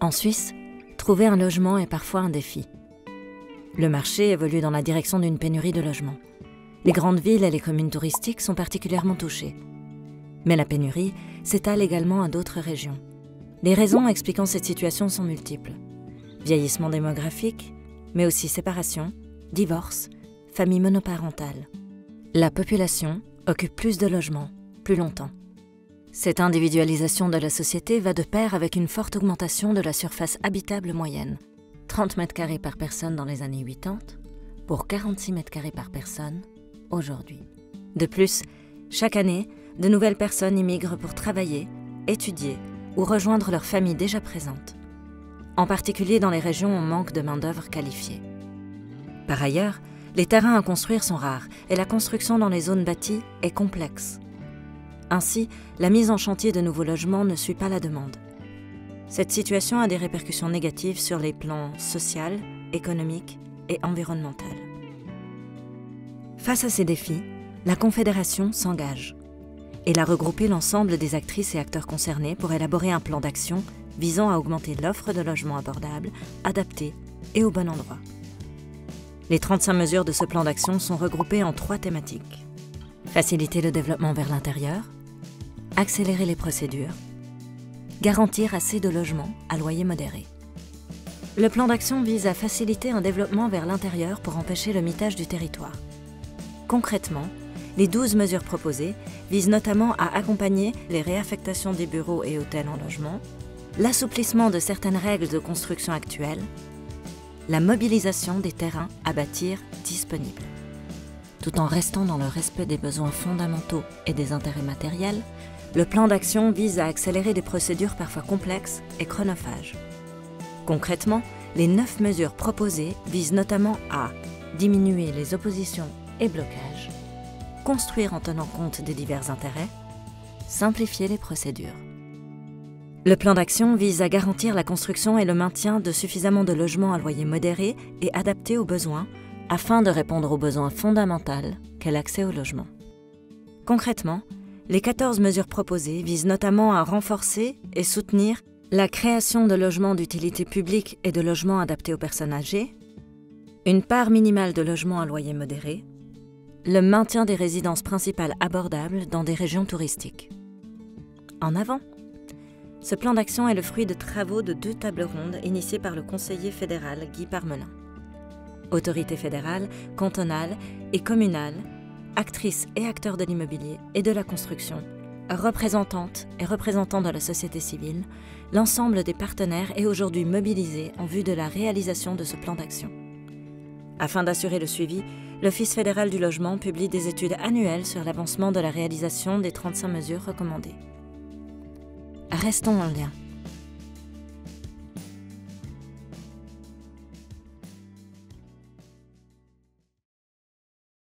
En Suisse, trouver un logement est parfois un défi. Le marché évolue dans la direction d'une pénurie de logements. Les grandes villes et les communes touristiques sont particulièrement touchées. Mais la pénurie s'étale également à d'autres régions. Les raisons expliquant cette situation sont multiples. Vieillissement démographique, mais aussi séparation, divorce, famille monoparentale. La population occupe plus de logements, plus longtemps. Cette individualisation de la société va de pair avec une forte augmentation de la surface habitable moyenne. 30 mètres carrés par personne dans les années 80, pour 46 mètres carrés par personne aujourd'hui. De plus, chaque année, de nouvelles personnes immigrent pour travailler, étudier ou rejoindre leur famille déjà présente. En particulier dans les régions où on manque de main-d'œuvre qualifiée. Par ailleurs, les terrains à construire sont rares et la construction dans les zones bâties est complexe. Ainsi, la mise en chantier de nouveaux logements ne suit pas la demande. Cette situation a des répercussions négatives sur les plans social, économique et environnemental. Face à ces défis, la Confédération s'engage. Elle a regroupé l'ensemble des actrices et acteurs concernés pour élaborer un plan d'action visant à augmenter l'offre de logements abordables, adaptés et au bon endroit. Les 35 mesures de ce plan d'action sont regroupées en 3 thématiques. Faciliter le développement vers l'intérieur, accélérer les procédures, garantir assez de logements à loyer modéré. Le plan d'action vise à faciliter un développement vers l'intérieur pour empêcher le mitage du territoire. Concrètement, les 12 mesures proposées visent notamment à accompagner les réaffectations des bureaux et hôtels en logement, l'assouplissement de certaines règles de construction actuelles, la mobilisation des terrains à bâtir disponibles. Tout en restant dans le respect des besoins fondamentaux et des intérêts matériels, le plan d'action vise à accélérer des procédures parfois complexes et chronophages. Concrètement, les 9 mesures proposées visent notamment à diminuer les oppositions et blocages, construire en tenant compte des divers intérêts, simplifier les procédures. Le plan d'action vise à garantir la construction et le maintien de suffisamment de logements à loyer modéré et adaptés aux besoins afin de répondre aux besoins fondamentaux qu'est l'accès au logement. Concrètement, les 14 mesures proposées visent notamment à renforcer et soutenir la création de logements d'utilité publique et de logements adaptés aux personnes âgées, une part minimale de logements à loyer modéré, le maintien des résidences principales abordables dans des régions touristiques. En avant, ce plan d'action est le fruit de travaux de 2 tables rondes initiées par le conseiller fédéral Guy Parmelin. Autorités fédérales, cantonales et communales, actrices et acteurs de l'immobilier et de la construction, représentantes et représentants de la société civile, l'ensemble des partenaires est aujourd'hui mobilisé en vue de la réalisation de ce plan d'action. Afin d'assurer le suivi, l'Office fédéral du logement publie des études annuelles sur l'avancement de la réalisation des 35 mesures recommandées. Restons en lien.